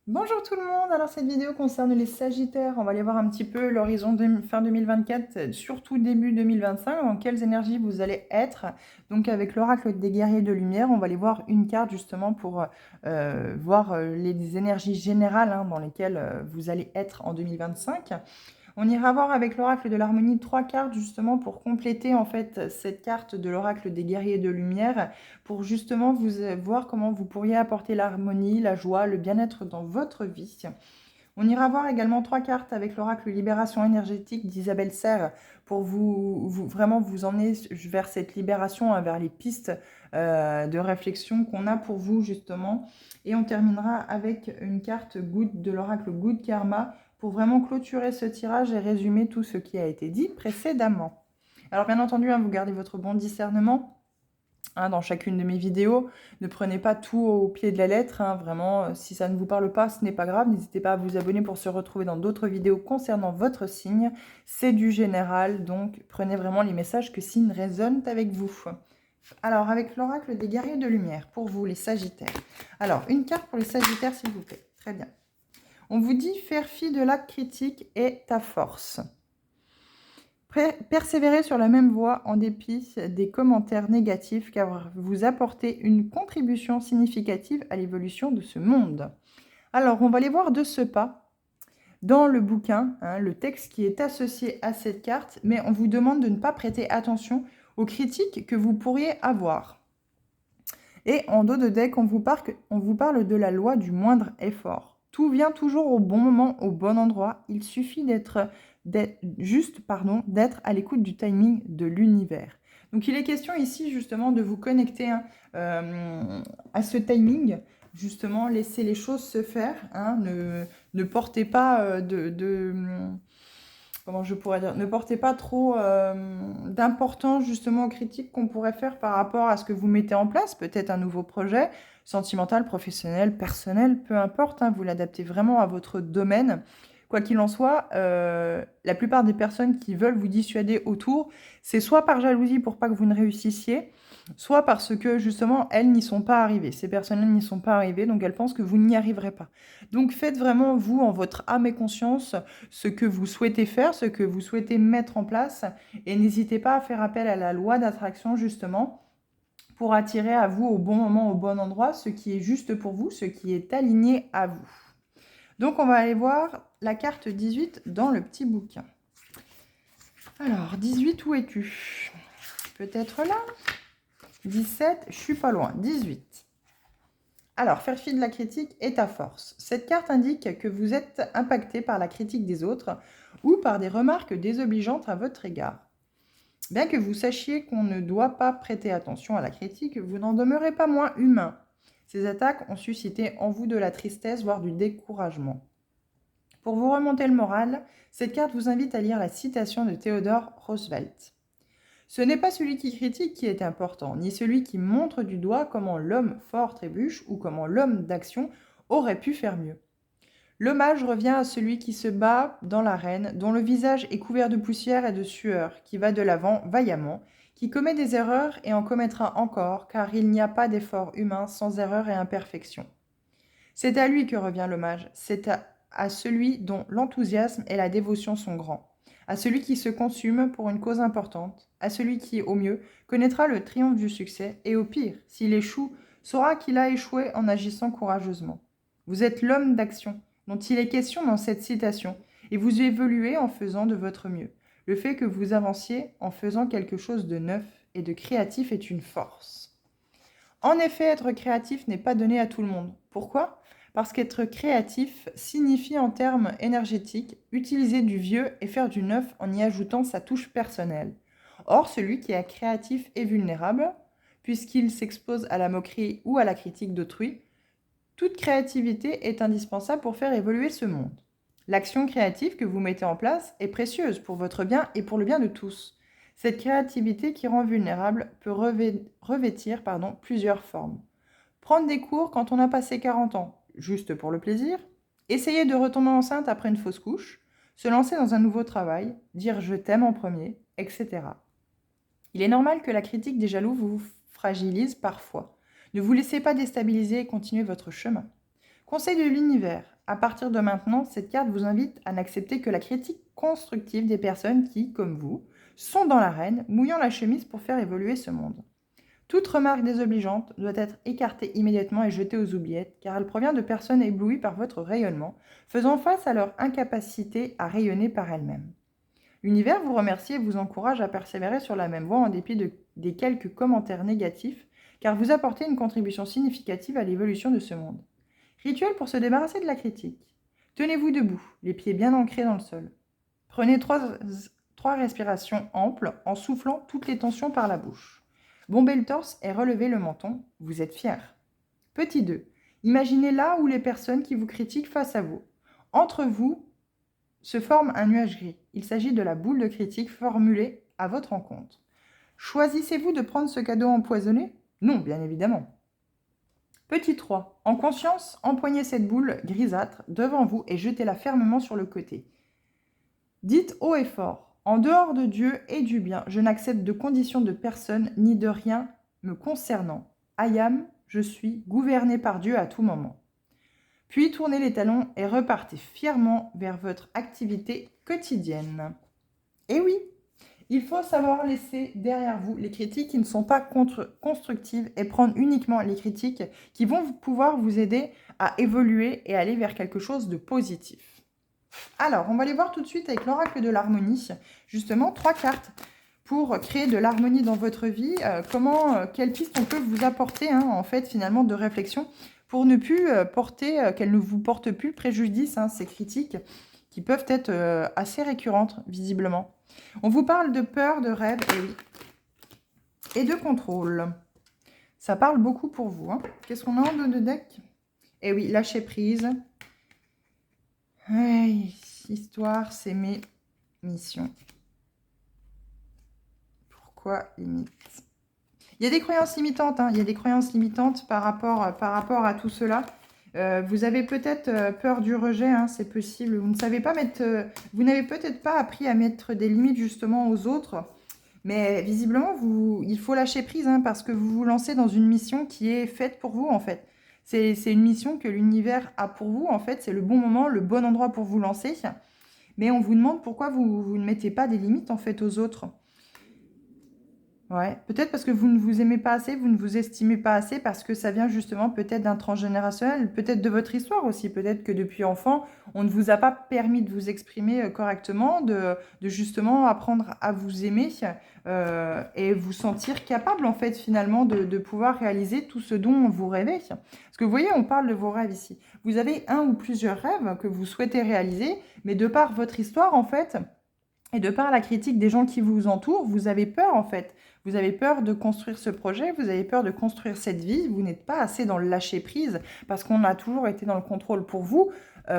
Bonjour tout le monde, alors cette vidéo concerne les Sagittaires, on va aller voir un petit peu l'horizon de fin 2024, surtout début 2025, dans quelles énergies vous allez être. Donc avec l'oracle des guerriers de lumière, on va aller voir une carte justement pour voir les énergies générales dans lesquelles vous allez être en 2025. On ira voir avec l'oracle de l'harmonie 3 cartes justement pour compléter en fait cette carte de l'oracle des guerriers de lumière pour justement vous voir comment vous pourriez apporter l'harmonie, la joie, le bien-être dans votre vie. On ira voir également 3 cartes avec l'oracle libération énergétique d'Isabelle Serre pour vraiment vous emmener vers cette libération, vers les pistes de réflexion qu'on a pour vous justement. Et on terminera avec une carte Good de l'oracle Good Karma pour vraiment clôturer ce tirage et résumer tout ce qui a été dit précédemment. Alors bien entendu, vous gardez votre bon discernement dans chacune de mes vidéos. Ne prenez pas tout au pied de la lettre, vraiment, si ça ne vous parle pas, ce n'est pas grave. N'hésitez pas à vous abonner pour se retrouver dans d'autres vidéos concernant votre signe. C'est du général, donc prenez vraiment les messages que signe résonnent avec vous. Alors, avec l'oracle des guerriers de lumière, pour vous, les Sagittaires. Alors, une carte pour les Sagittaires, s'il vous plaît. Très bien. On vous dit « Faire fi de la critique est ta force ». Persévérez sur la même voie en dépit des commentaires négatifs car vous apportez une contribution significative à l'évolution de ce monde. Alors, on va les voir de ce pas dans le bouquin, le texte qui est associé à cette carte, mais on vous demande de ne pas prêter attention aux critiques que vous pourriez avoir. Et en dos de deck, on vous parle de la loi du moindre effort. Tout vient toujours au bon moment, au bon endroit. Il suffit d'être à l'écoute du timing de l'univers. Donc il est question ici justement de vous connecter à ce timing, justement laisser les choses se faire. Ne portez pas comment je pourrais dire, ne portez pas trop d'importance justement aux critiques qu'on pourrait faire par rapport à ce que vous mettez en place, peut-être un nouveau projet, sentimental, professionnel, personnel, peu importe, vous l'adaptez vraiment à votre domaine. Quoi qu'il en soit, la plupart des personnes qui veulent vous dissuader autour, c'est soit par jalousie pour pas que vous ne réussissiez, soit parce que justement, elles n'y sont pas arrivées. Ces personnes-là n'y sont pas arrivées, donc elles pensent que vous n'y arriverez pas. Donc faites vraiment, vous, en votre âme et conscience, ce que vous souhaitez faire, ce que vous souhaitez mettre en place, et n'hésitez pas à faire appel à la loi d'attraction, justement, pour attirer à vous au bon moment, au bon endroit, ce qui est juste pour vous, ce qui est aligné à vous. Donc on va aller voir la carte 18 dans le petit bouquin. Alors, 18, où es-tu? Peut-être là? 17, je suis pas loin. 18. Alors, faire fi de la critique est ta force. Cette carte indique que vous êtes impacté par la critique des autres ou par des remarques désobligeantes à votre égard. Bien que vous sachiez qu'on ne doit pas prêter attention à la critique, vous n'en demeurez pas moins humain. Ces attaques ont suscité en vous de la tristesse, voire du découragement. Pour vous remonter le moral, cette carte vous invite à lire la citation de Theodore Roosevelt. Ce n'est pas celui qui critique qui est important, ni celui qui montre du doigt comment l'homme fort trébuche ou comment l'homme d'action aurait pu faire mieux. L'hommage revient à celui qui se bat dans l'arène, dont le visage est couvert de poussière et de sueur, qui va de l'avant vaillamment, qui commet des erreurs et en commettra encore, car il n'y a pas d'effort humain sans erreur et imperfection. C'est à lui que revient l'hommage, c'est à celui dont l'enthousiasme et la dévotion sont grands, à celui qui se consume pour une cause importante, à celui qui, au mieux, connaîtra le triomphe du succès, et au pire, s'il échoue, saura qu'il a échoué en agissant courageusement. Vous êtes l'homme d'action dont il est question dans cette citation, et vous évoluez en faisant de votre mieux. Le fait que vous avanciez en faisant quelque chose de neuf et de créatif est une force. En effet, être créatif n'est pas donné à tout le monde. Pourquoi? Parce qu'être créatif signifie en termes énergétiques utiliser du vieux et faire du neuf en y ajoutant sa touche personnelle. Or, celui qui est créatif est vulnérable, puisqu'il s'expose à la moquerie ou à la critique d'autrui. Toute créativité est indispensable pour faire évoluer ce monde. L'action créative que vous mettez en place est précieuse pour votre bien et pour le bien de tous. Cette créativité qui rend vulnérable peut revêtir plusieurs formes. Prendre des cours quand on a passé 40 ans, juste pour le plaisir. Essayer de retomber enceinte après une fausse couche. Se lancer dans un nouveau travail. Dire je t'aime en premier, etc. Il est normal que la critique des jaloux vous fragilise parfois. Ne vous laissez pas déstabiliser et continuez votre chemin. Conseil de l'univers. À partir de maintenant, cette carte vous invite à n'accepter que la critique constructive des personnes qui, comme vous, sont dans l'arène, mouillant la chemise pour faire évoluer ce monde. Toute remarque désobligeante doit être écartée immédiatement et jetée aux oubliettes, car elle provient de personnes éblouies par votre rayonnement, faisant face à leur incapacité à rayonner par elles-mêmes. L'univers vous remercie et vous encourage à persévérer sur la même voie en dépit des quelques commentaires négatifs, car vous apportez une contribution significative à l'évolution de ce monde. Rituel pour se débarrasser de la critique. Tenez-vous debout, les pieds bien ancrés dans le sol. Prenez trois respirations amples en soufflant toutes les tensions par la bouche. Bombez le torse et relevez le menton, vous êtes fier. Petit 2. Imaginez là où les personnes qui vous critiquent face à vous. Entre vous se forme un nuage gris. Il s'agit de la boule de critique formulée à votre encontre. Choisissez-vous de prendre ce cadeau empoisonné? Non, bien évidemment. Petit 3. En conscience, empoignez cette boule grisâtre devant vous et jetez-la fermement sur le côté. Dites haut et fort, en dehors de Dieu et du bien, je n'accepte de conditions de personne ni de rien me concernant. I am, je suis, gouverné par Dieu à tout moment. Puis tournez les talons et repartez fièrement vers votre activité quotidienne. Et oui, il faut savoir laisser derrière vous les critiques qui ne sont pas constructives et prendre uniquement les critiques qui vont pouvoir vous aider à évoluer et aller vers quelque chose de positif. Alors, on va aller voir tout de suite avec l'oracle de l'harmonie, justement 3 cartes pour créer de l'harmonie dans votre vie, quelles pistes on peut vous apporter, en fait, finalement, de réflexion pour ne plus qu'elles ne vous portent plus préjudice, ces critiques qui peuvent être assez récurrentes, visiblement. On vous parle de peur, de rêve, et oui, et de contrôle. Ça parle beaucoup pour vous. Qu'est-ce qu'on a en dos de deck? Et oui, lâcher prise. Hey, histoire, c'est mes missions. Pourquoi limite? Il y a des croyances limitantes, il y a des croyances limitantes par rapport à tout cela. Vous avez peut-être peur du rejet, c'est possible. Vous ne savez pas vous n'avez peut-être pas appris à mettre des limites justement aux autres. Mais visiblement, il faut lâcher prise parce que vous vous lancez dans une mission qui est faite pour vous en fait. C'est une mission que l'univers a pour vous en fait. C'est le bon moment, le bon endroit pour vous lancer. Mais on vous demande pourquoi vous ne mettez pas des limites en fait aux autres. Ouais, peut-être parce que vous ne vous aimez pas assez, vous ne vous estimez pas assez, parce que ça vient justement peut-être d'un transgénérationnel, peut-être de votre histoire aussi, peut-être que depuis enfant, on ne vous a pas permis de vous exprimer correctement, de justement apprendre à vous aimer et vous sentir capable en fait finalement de pouvoir réaliser tout ce dont vous rêvez. Parce que vous voyez, on parle de vos rêves ici. Vous avez un ou plusieurs rêves que vous souhaitez réaliser, mais de par votre histoire en fait, et de par la critique des gens qui vous entourent, vous avez peur en fait. Vous avez peur de construire ce projet, vous avez peur de construire cette vie, vous n'êtes pas assez dans le lâcher-prise parce qu'on a toujours été dans le contrôle pour vous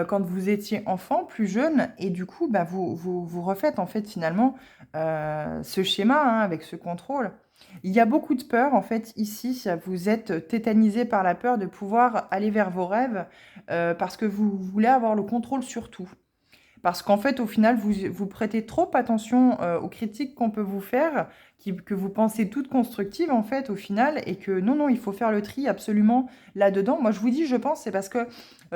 quand vous étiez enfant, plus jeune, et du coup, vous refaites en fait finalement ce schéma avec ce contrôle. Il y a beaucoup de peur en fait ici, vous êtes tétanisé par la peur de pouvoir aller vers vos rêves parce que vous voulez avoir le contrôle sur tout. Parce qu'en fait, au final, vous prêtez trop attention aux critiques qu'on peut vous faire, que vous pensez toutes constructives, en fait, au final, et que non, il faut faire le tri absolument là-dedans. Moi, je vous dis, je pense, c'est parce que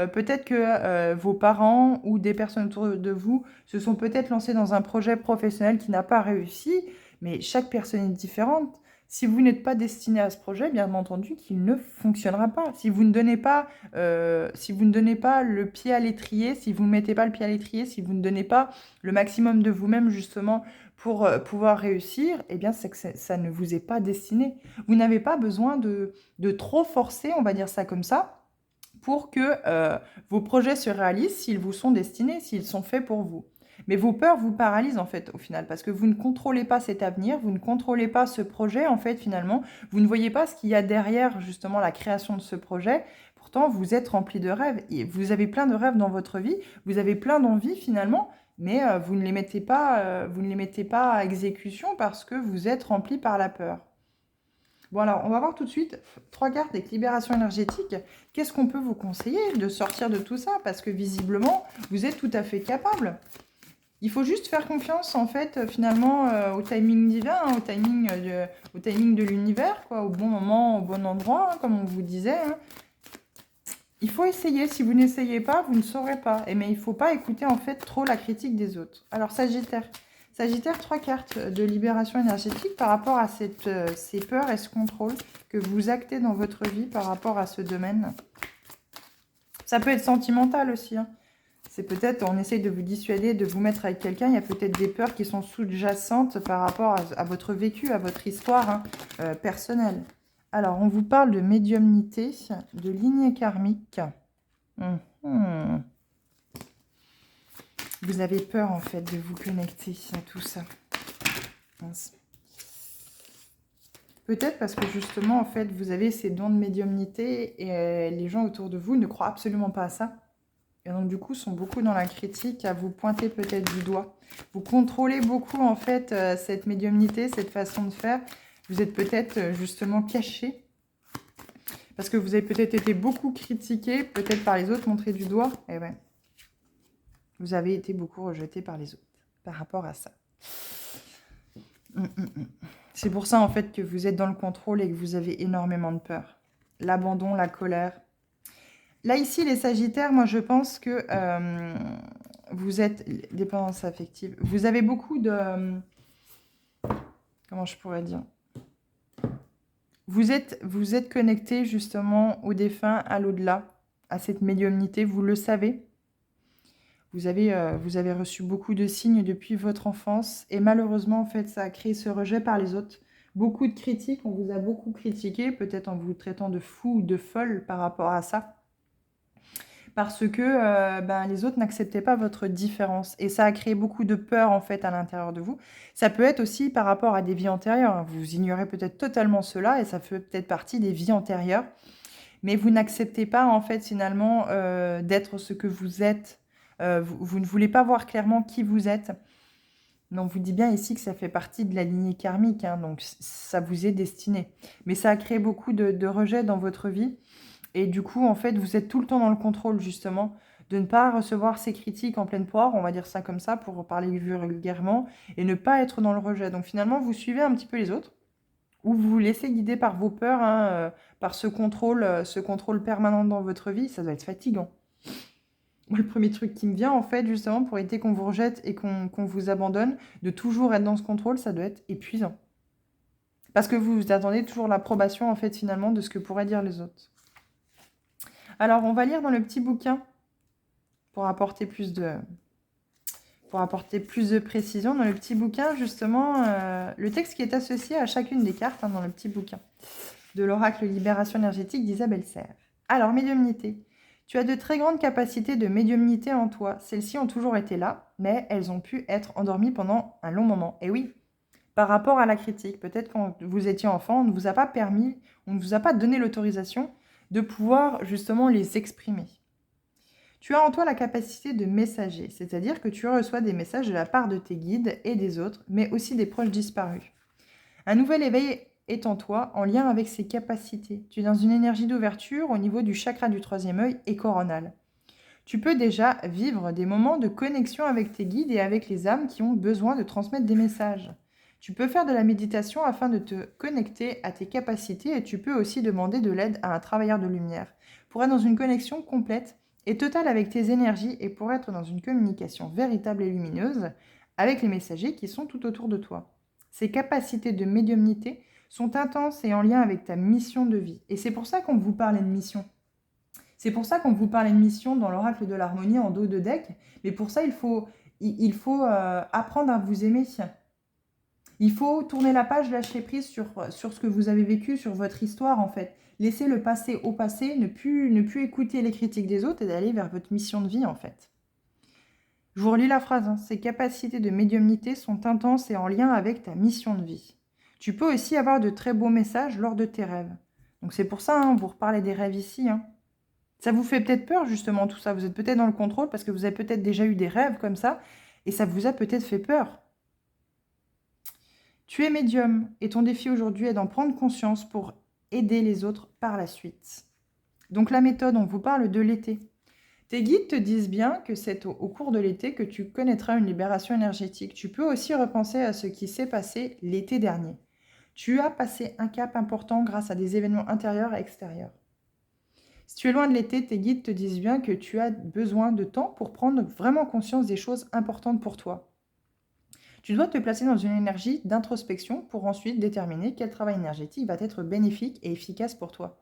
peut-être que vos parents ou des personnes autour de vous se sont peut-être lancés dans un projet professionnel qui n'a pas réussi, mais chaque personne est différente. Si vous n'êtes pas destiné à ce projet, bien entendu qu'il ne fonctionnera pas. Si vous ne donnez pas le pied à l'étrier, si vous ne mettez pas le pied à l'étrier, si vous ne donnez pas le maximum de vous-même justement pour pouvoir réussir, eh bien c'est que ça ne vous est pas destiné. Vous n'avez pas besoin de trop forcer, on va dire ça comme ça, pour que vos projets se réalisent s'ils vous sont destinés, s'ils sont faits pour vous. Mais vos peurs vous paralysent en fait au final parce que vous ne contrôlez pas cet avenir, vous ne contrôlez pas ce projet en fait finalement, vous ne voyez pas ce qu'il y a derrière justement la création de ce projet. Pourtant, vous êtes rempli de rêves et vous avez plein de rêves dans votre vie, vous avez plein d'envies finalement, mais vous ne les mettez pas à exécution parce que vous êtes rempli par la peur. Bon alors, on va voir tout de suite 3 cartes avec libération énergétique. Qu'est-ce qu'on peut vous conseiller de sortir de tout ça? Parce que visiblement, vous êtes tout à fait capable. Il faut juste faire confiance, en fait, finalement, au timing divin, au timing de l'univers, quoi, au bon moment, au bon endroit, comme on vous disait. Il faut essayer. Si vous n'essayez pas, vous ne saurez pas. Mais il ne faut pas écouter en fait trop la critique des autres. Alors Sagittaire. Sagittaire, 3 cartes de libération énergétique par rapport à ces peurs et ce contrôle que vous actez dans votre vie par rapport à ce domaine. Ça peut être sentimental aussi, hein. C'est peut-être, on essaye de vous dissuader, de vous mettre avec quelqu'un. Il y a peut-être des peurs qui sont sous-jacentes par rapport à votre vécu, à votre histoire, hein, personnelle. Alors, on vous parle de médiumnité, de lignée karmique. Vous avez peur, en fait, de vous connecter à tout ça. Mince. Peut-être parce que, justement, en fait, vous avez ces dons de médiumnité et les gens autour de vous ne croient absolument pas à ça. Et donc, du coup, sont beaucoup dans la critique, à vous pointer peut-être du doigt. Vous contrôlez beaucoup, en fait, cette médiumnité, cette façon de faire. Vous êtes peut-être, justement, caché. Parce que vous avez peut-être été beaucoup critiqué, peut-être par les autres, montré du doigt. Et ouais. Vous avez été beaucoup rejeté par les autres, par rapport à ça. C'est pour ça, en fait, que vous êtes dans le contrôle et que vous avez énormément de peur. L'abandon, la colère. Là, ici, les Sagittaires, moi, je pense que vous êtes... Dépendance affective. Vous avez beaucoup de... comment je pourrais dire? Vous êtes connecté, justement, au défunt, à l'au-delà, à cette médiumnité. Vous le savez. Vous avez reçu beaucoup de signes depuis votre enfance. Et malheureusement, en fait, ça a créé ce rejet par les autres. Beaucoup de critiques. On vous a beaucoup critiqué, peut-être en vous traitant de fou ou de folle par rapport à ça. Parce que les autres n'acceptaient pas votre différence. Et ça a créé beaucoup de peur, en fait, à l'intérieur de vous. Ça peut être aussi par rapport à des vies antérieures. Vous ignorez peut-être totalement cela et ça fait peut-être partie des vies antérieures. Mais vous n'acceptez pas, en fait, finalement, d'être ce que vous êtes. Vous ne voulez pas voir clairement qui vous êtes. Donc, on vous dit bien ici que ça fait partie de la lignée karmique. Hein, donc, ça vous est destiné. Mais ça a créé beaucoup de rejet dans votre vie. Et du coup, en fait, vous êtes tout le temps dans le contrôle, justement, de ne pas recevoir ces critiques en pleine poire, on va dire ça comme ça, pour parler vulgairement, et ne pas être dans le rejet. Donc finalement, vous suivez un petit peu les autres, ou vous vous laissez guider par vos peurs, hein, par ce contrôle permanent dans votre vie. Ça doit être fatigant. Moi, le premier truc qui me vient, en fait, justement, pour éviter qu'on vous rejette et qu'on vous abandonne, de toujours être dans ce contrôle, ça doit être épuisant. Parce que vous attendez toujours l'approbation, en fait, finalement, de ce que pourraient dire les autres. Alors, on va lire dans le petit bouquin pour apporter plus de précision. Dans le petit bouquin, justement, le texte qui est associé à chacune des cartes, hein, dans le petit bouquin de l'oracle Libération énergétique d'Isabelle Serre. Alors, médiumnité. Tu as de très grandes capacités de médiumnité en toi. Celles-ci ont toujours été là, mais elles ont pu être endormies pendant un long moment. Et oui, par rapport à la critique, peut-être quand vous étiez enfant, on ne vous a pas permis, on ne vous a pas donné l'autorisation de pouvoir justement les exprimer. Tu as en toi la capacité de messager, c'est-à-dire que tu reçois des messages de la part de tes guides et des autres, mais aussi des proches disparus. Un nouvel éveil est en toi en lien avec ces capacités. Tu es dans une énergie d'ouverture au niveau du chakra du troisième œil et coronal. Tu peux déjà vivre des moments de connexion avec tes guides et avec les âmes qui ont besoin de transmettre des messages. Tu peux faire de la méditation afin de te connecter à tes capacités et tu peux aussi demander de l'aide à un travailleur de lumière pour être dans une connexion complète et totale avec tes énergies et pour être dans une communication véritable et lumineuse avec les messagers qui sont tout autour de toi. Ces capacités de médiumnité sont intenses et en lien avec ta mission de vie. Et c'est pour ça qu'on vous parlait de mission. C'est pour ça qu'on vous parlait de mission dans l'oracle de l'harmonie en dos de deck. Mais pour ça, il faut apprendre à vous aimer. Il faut tourner la page, lâcher prise sur ce que vous avez vécu, sur votre histoire en fait. Laisser le passé au passé, ne plus écouter les critiques des autres et d'aller vers votre mission de vie en fait. Je vous relis la phrase, hein. Ces capacités de médiumnité sont intenses et en lien avec ta mission de vie. Tu peux aussi avoir de très beaux messages lors de tes rêves. Donc c'est pour ça, hein, vous reparlez des rêves ici. Hein. Ça vous fait peut-être peur justement tout ça. Vous êtes peut-être dans le contrôle parce que vous avez peut-être déjà eu des rêves comme ça et ça vous a peut-être fait peur. Tu es médium et ton défi aujourd'hui est d'en prendre conscience pour aider les autres par la suite. Donc la méthode, on vous parle de l'été. Tes guides te disent bien que c'est au cours de l'été que tu connaîtras une libération énergétique. Tu peux aussi repenser à ce qui s'est passé l'été dernier. Tu as passé un cap important grâce à des événements intérieurs et extérieurs. Si tu es loin de l'été, tes guides te disent bien que tu as besoin de temps pour prendre vraiment conscience des choses importantes pour toi. Tu dois te placer dans une énergie d'introspection pour ensuite déterminer quel travail énergétique va être bénéfique et efficace pour toi.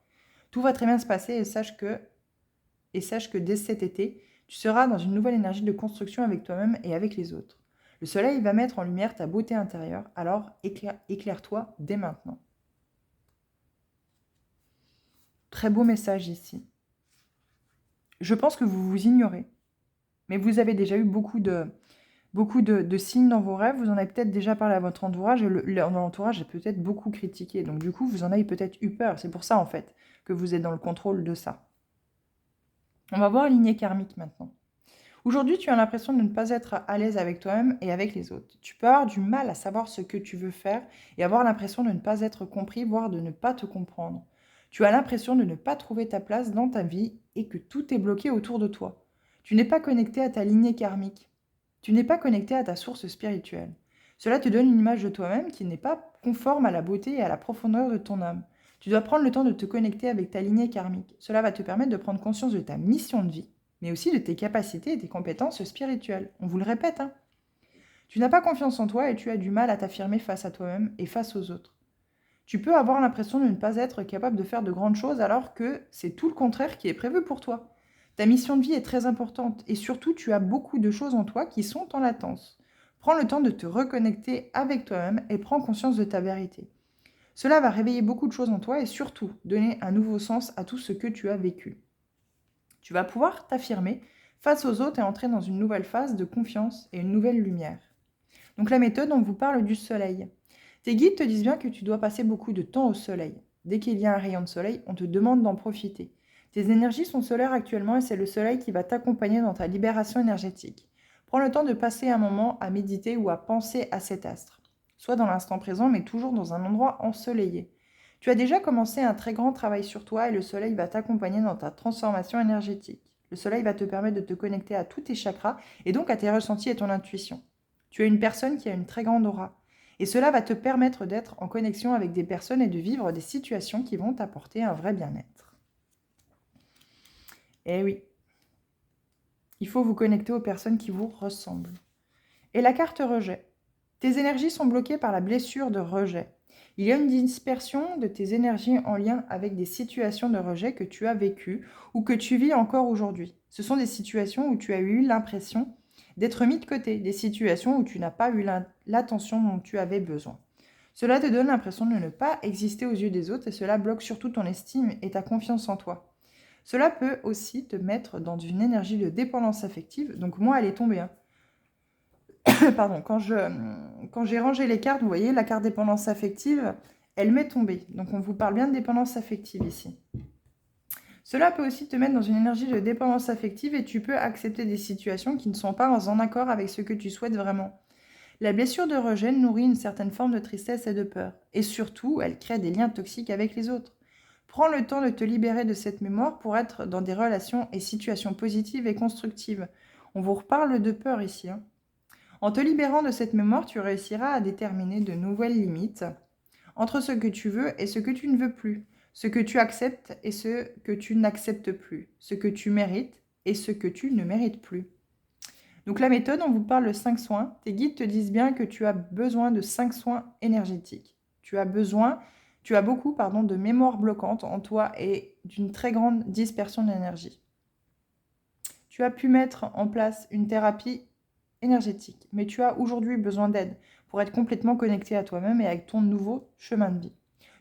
Tout va très bien se passer et sache que dès cet été, tu seras dans une nouvelle énergie de construction avec toi-même et avec les autres. Le soleil va mettre en lumière ta beauté intérieure, alors éclaire-toi dès maintenant. Très beau message ici. Je pense que vous vous ignorez, mais vous avez déjà eu beaucoup de signes dans vos rêves, vous en avez peut-être déjà parlé à votre entourage, et l'entourage est peut-être beaucoup critiqué, donc du coup, vous en avez peut-être eu peur. C'est pour ça, en fait, que vous êtes dans le contrôle de ça. On va voir la lignée karmique maintenant. Aujourd'hui, tu as l'impression de ne pas être à l'aise avec toi-même et avec les autres. Tu peux avoir du mal à savoir ce que tu veux faire et avoir l'impression de ne pas être compris, voire de ne pas te comprendre. Tu as l'impression de ne pas trouver ta place dans ta vie et que tout est bloqué autour de toi. Tu n'es pas connecté à ta lignée karmique. Tu n'es pas connecté à ta source spirituelle. Cela te donne une image de toi-même qui n'est pas conforme à la beauté et à la profondeur de ton âme. Tu dois prendre le temps de te connecter avec ta lignée karmique. Cela va te permettre de prendre conscience de ta mission de vie, mais aussi de tes capacités et tes compétences spirituelles. On vous le répète, hein. Tu n'as pas confiance en toi et tu as du mal à t'affirmer face à toi-même et face aux autres. Tu peux avoir l'impression de ne pas être capable de faire de grandes choses alors que c'est tout le contraire qui est prévu pour toi. Ta mission de vie est très importante et surtout tu as beaucoup de choses en toi qui sont en latence. Prends le temps de te reconnecter avec toi-même et prends conscience de ta vérité. Cela va réveiller beaucoup de choses en toi et surtout donner un nouveau sens à tout ce que tu as vécu. Tu vas pouvoir t'affirmer face aux autres et entrer dans une nouvelle phase de confiance et une nouvelle lumière. Donc la méthode, on vous parle du soleil. Tes guides te disent bien que tu dois passer beaucoup de temps au soleil. Dès qu'il y a un rayon de soleil, on te demande d'en profiter. Tes énergies sont solaires actuellement et c'est le soleil qui va t'accompagner dans ta libération énergétique. Prends le temps de passer un moment à méditer ou à penser à cet astre. Soit dans l'instant présent, mais toujours dans un endroit ensoleillé. Tu as déjà commencé un très grand travail sur toi et le soleil va t'accompagner dans ta transformation énergétique. Le soleil va te permettre de te connecter à tous tes chakras et donc à tes ressentis et ton intuition. Tu es une personne qui a une très grande aura. Et cela va te permettre d'être en connexion avec des personnes et de vivre des situations qui vont t'apporter un vrai bien-être. Eh oui, il faut vous connecter aux personnes qui vous ressemblent. Et la carte rejet. Tes énergies sont bloquées par la blessure de rejet. Il y a une dispersion de tes énergies en lien avec des situations de rejet que tu as vécues ou que tu vis encore aujourd'hui. Ce sont des situations où tu as eu l'impression d'être mis de côté, des situations où tu n'as pas eu l'attention dont tu avais besoin. Cela te donne l'impression de ne pas exister aux yeux des autres et cela bloque surtout ton estime et ta confiance en toi. Cela peut aussi te mettre dans une énergie de dépendance affective. Donc moi, elle est tombée, hein. Pardon, quand j'ai rangé les cartes, vous voyez, la carte dépendance affective, elle m'est tombée. Donc on vous parle bien de dépendance affective ici. Cela peut aussi te mettre dans une énergie de dépendance affective et tu peux accepter des situations qui ne sont pas en accord avec ce que tu souhaites vraiment. La blessure de rejet nourrit une certaine forme de tristesse et de peur. Et surtout, elle crée des liens toxiques avec les autres. Prends le temps de te libérer de cette mémoire pour être dans des relations et situations positives et constructives. On vous reparle de peur ici, hein. En te libérant de cette mémoire, tu réussiras à déterminer de nouvelles limites entre ce que tu veux et ce que tu ne veux plus, ce que tu acceptes et ce que tu n'acceptes plus, ce que tu mérites et ce que tu ne mérites plus. Donc la méthode, on vous parle de 5 soins. Tes guides te disent bien que tu as besoin de 5 soins énergétiques. Tu as beaucoup de mémoire bloquante en toi et d'une très grande dispersion d'énergie. Tu as pu mettre en place une thérapie énergétique, mais tu as aujourd'hui besoin d'aide pour être complètement connecté à toi-même et avec ton nouveau chemin de vie.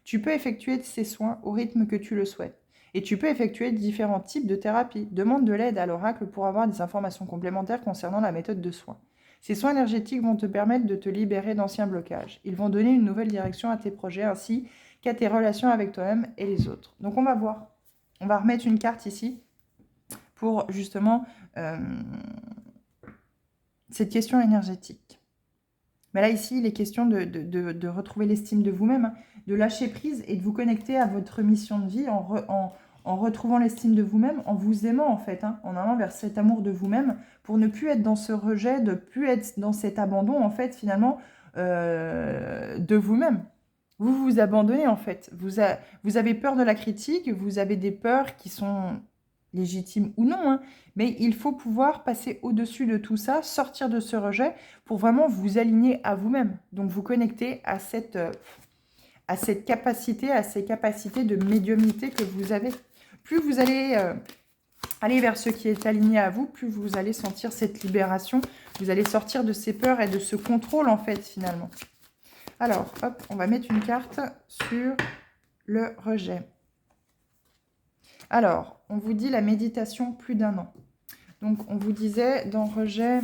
Tu peux effectuer ces soins au rythme que tu le souhaites. Et tu peux effectuer différents types de thérapies. Demande de l'aide à l'oracle pour avoir des informations complémentaires concernant la méthode de soins. Ces soins énergétiques vont te permettre de te libérer d'anciens blocages. Ils vont donner une nouvelle direction à tes projets ainsi qu'à tes relations avec toi-même et les autres. Donc on va voir. On va remettre une carte ici pour justement cette question énergétique. Mais là, ici, il est question de retrouver l'estime de vous-même, hein, de lâcher prise et de vous connecter à votre mission de vie en retrouvant l'estime de vous-même, en vous aimant, en fait, hein, en allant vers cet amour de vous-même, pour ne plus être dans ce rejet, de ne plus être dans cet abandon, en fait, finalement, de vous-même. Vous vous abandonnez en fait. Vous avez peur de la critique, vous avez des peurs qui sont légitimes ou non, hein, mais il faut pouvoir passer au-dessus de tout ça, sortir de ce rejet pour vraiment vous aligner à vous-même. Donc vous connecter à cette capacité, à ces capacités de médiumnité que vous avez. Plus vous allez aller vers ce qui est aligné à vous, plus vous allez sentir cette libération. Vous allez sortir de ces peurs et de ce contrôle en fait finalement. Alors, hop, on va mettre une carte sur le rejet. Alors, on vous dit la méditation plus d'1 an. Donc, on vous disait dans rejet...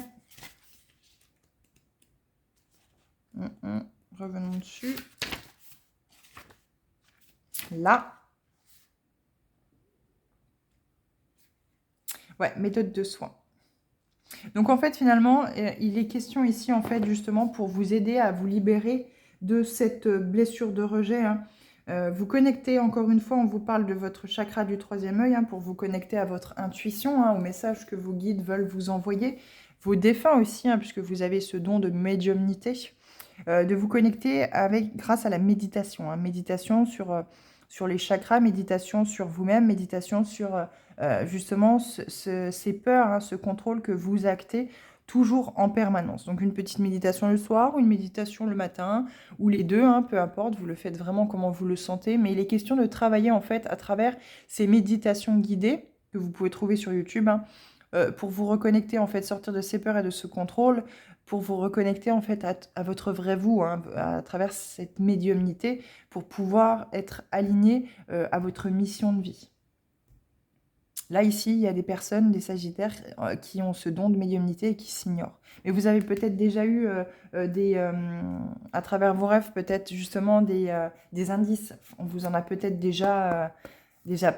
revenons dessus. Là. Ouais, méthode de soin. Donc, en fait, finalement, il est question ici, en fait, justement, pour vous aider à vous libérer de cette blessure de rejet, hein. Vous connectez, encore une fois, on vous parle de votre chakra du 3e œil, hein, pour vous connecter à votre intuition, hein, au message que vos guides veulent vous envoyer. Vos défunts aussi, hein, puisque vous avez ce don de médiumnité. De vous connecter grâce à la méditation. Hein, méditation sur les chakras, méditation sur vous-même, méditation sur justement ces peurs, hein, ce contrôle que vous actez toujours en permanence. Donc une petite méditation le soir, ou une méditation le matin, ou les deux, hein, peu importe, vous le faites vraiment comment vous le sentez, mais il est question de travailler en fait à travers ces méditations guidées que vous pouvez trouver sur YouTube, hein, pour vous reconnecter, en fait, sortir de ces peurs et de ce contrôle, pour vous reconnecter en fait à votre vrai vous, hein, à travers cette médiumnité, pour pouvoir être aligné à votre mission de vie. Là, ici, il y a des personnes, des sagittaires, qui ont ce don de médiumnité et qui s'ignorent. Mais vous avez peut-être déjà eu à travers vos rêves, peut-être justement des indices. On vous en a peut-être déjà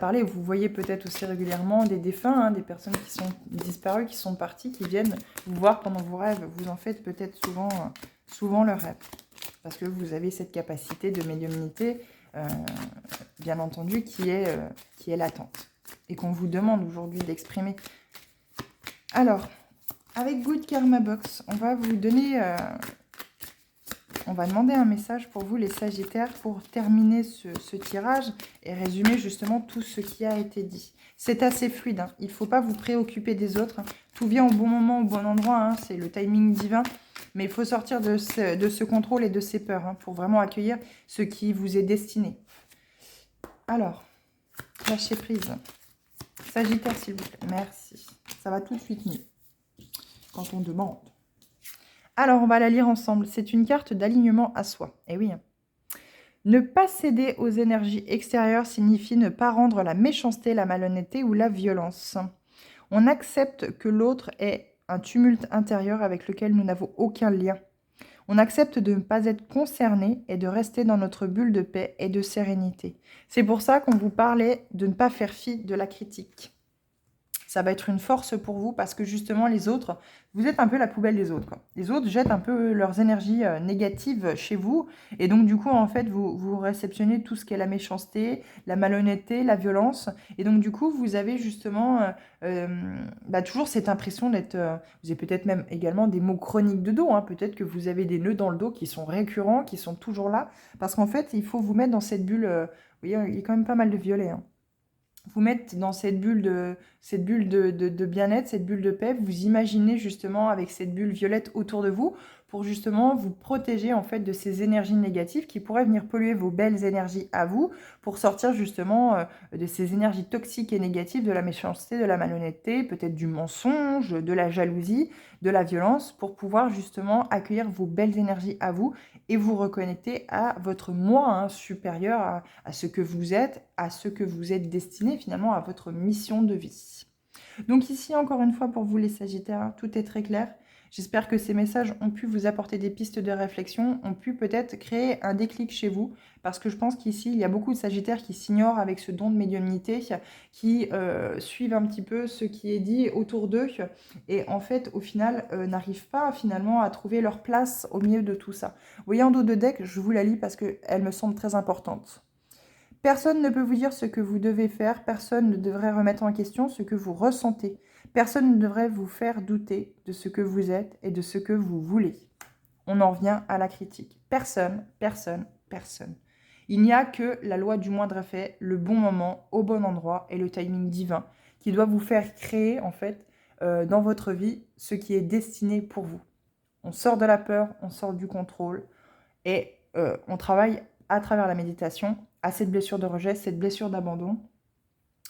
parlé. Vous voyez peut-être aussi régulièrement des défunts, hein, des personnes qui sont disparues, qui sont parties, qui viennent vous voir pendant vos rêves. Vous en faites peut-être souvent leurs rêves. Parce que vous avez cette capacité de médiumnité, bien entendu, qui est latente. Et qu'on vous demande aujourd'hui d'exprimer. Alors, avec Good Karma Box, on va vous donner... on va demander un message pour vous, les Sagittaires, pour terminer ce tirage et résumer justement tout ce qui a été dit. C'est assez fluide, hein. Il ne faut pas vous préoccuper des autres, hein. Tout vient au bon moment, au bon endroit, hein. C'est le timing divin. Mais il faut sortir de ce contrôle et de ces peurs, hein, pour vraiment accueillir ce qui vous est destiné. Alors, lâchez prise. Sagittaire, s'il vous plaît. Merci. Ça va tout de suite mieux quand on demande. Alors, on va la lire ensemble. C'est une carte d'alignement à soi. Eh oui. Ne pas céder aux énergies extérieures signifie ne pas rendre la méchanceté, la malhonnêteté ou la violence. On accepte que l'autre ait un tumulte intérieur avec lequel nous n'avons aucun lien. On accepte de ne pas être concerné et de rester dans notre bulle de paix et de sérénité. C'est pour ça qu'on vous parlait de ne pas faire fi de la critique. Ça va être une force pour vous parce que justement les autres, vous êtes un peu la poubelle des autres, quoi. Les autres jettent un peu leurs énergies négatives chez vous et donc du coup en fait vous réceptionnez tout ce qui est la méchanceté, la malhonnêteté, la violence et donc du coup vous avez justement toujours cette impression d'être, vous avez peut-être même également des maux chroniques de dos, hein. Peut-être que vous avez des nœuds dans le dos qui sont récurrents, qui sont toujours là parce qu'en fait il faut vous mettre dans cette bulle, vous voyez il y a quand même pas mal de violet, hein. Vous mettre dans cette bulle de bien-être, cette bulle de paix, vous imaginez justement avec cette bulle violette autour de vous pour justement vous protéger en fait de ces énergies négatives qui pourraient venir polluer vos belles énergies à vous pour sortir justement de ces énergies toxiques et négatives, de la méchanceté, de la malhonnêteté, peut-être du mensonge, de la jalousie, de la violence pour pouvoir justement accueillir vos belles énergies à vous et vous reconnecter à votre moi, hein, supérieur à ce que vous êtes, à ce que vous êtes destiné finalement à votre mission de vie. Donc ici, encore une fois, pour vous les Sagittaires, tout est très clair. J'espère que ces messages ont pu vous apporter des pistes de réflexion, ont pu peut-être créer un déclic chez vous, parce que je pense qu'ici, il y a beaucoup de Sagittaires qui s'ignorent avec ce don de médiumnité, qui suivent un petit peu ce qui est dit autour d'eux, et en fait, au final, n'arrivent pas finalement à trouver leur place au milieu de tout ça. Vous voyez, en dos de deck, je vous la lis parce qu'elle me semble très importante. Personne ne peut vous dire ce que vous devez faire, personne ne devrait remettre en question ce que vous ressentez. Personne ne devrait vous faire douter de ce que vous êtes et de ce que vous voulez. On en revient à la critique. Personne, personne, personne. Il n'y a que la loi du moindre effet, le bon moment, au bon endroit et le timing divin qui doit vous faire créer, en fait, dans votre vie, ce qui est destiné pour vous. On sort de la peur, on sort du contrôle et on travaille à travers la méditation à cette blessure de rejet, cette blessure d'abandon.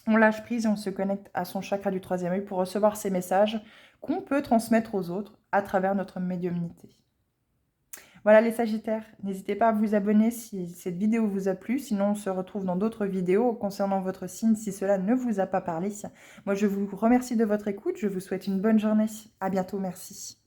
On lâche prise et on se connecte à son chakra du troisième œil pour recevoir ces messages qu'on peut transmettre aux autres à travers notre médiumnité. Voilà les Sagittaires, n'hésitez pas à vous abonner si cette vidéo vous a plu, sinon on se retrouve dans d'autres vidéos concernant votre signe si cela ne vous a pas parlé. Moi je vous remercie de votre écoute, je vous souhaite une bonne journée, à bientôt, merci.